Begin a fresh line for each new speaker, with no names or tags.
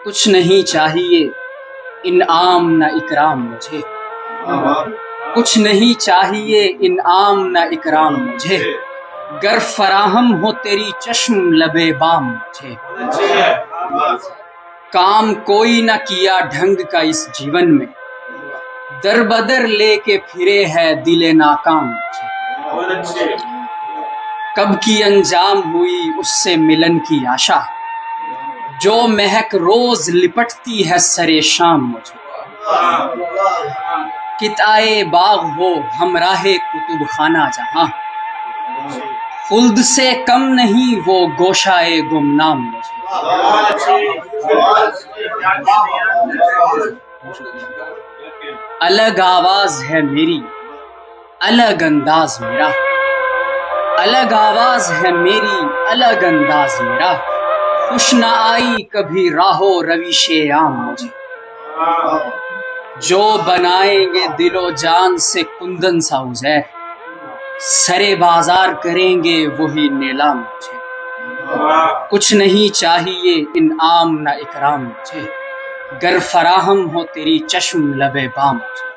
کچھ نہیں چاہیے انعام نہ اکرام مجھے، کچھ نہیں چاہیے انعام نہ اکرام مجھے، گر فراہم ہو تیری چشم لبے بام مجھے۔ کام کوئی نہ کیا ڈھنگ کا اس جیون میں، در بدر لے کے پھرے ہے دل ناکام مجھے۔ کب کی انجام ہوئی اس سے ملن کی آشا، جو مہک روز لپٹتی ہے سرے شام مجھے۔ قطعہ باغ ہو ہمراہ کتب خانہ جہاں، خلد سے کم نہیں وہ گوشائے گمنام مجھے۔ الگ آواز ہے میری الگ انداز میرا، الگ آواز ہے میری الگ انداز میرا، خوش نہ آئی کبھی راہ و روش عام مجھے۔ جو بنائیں گے دل و جان سے کندن سا عزیر، سرے بازار کریں گے وہی نیلام مجھے۔ کچھ نہیں چاہیے انعام نہ اکرام مجھے، گر فراہم ہو تیری چشم لبے بام مجھے۔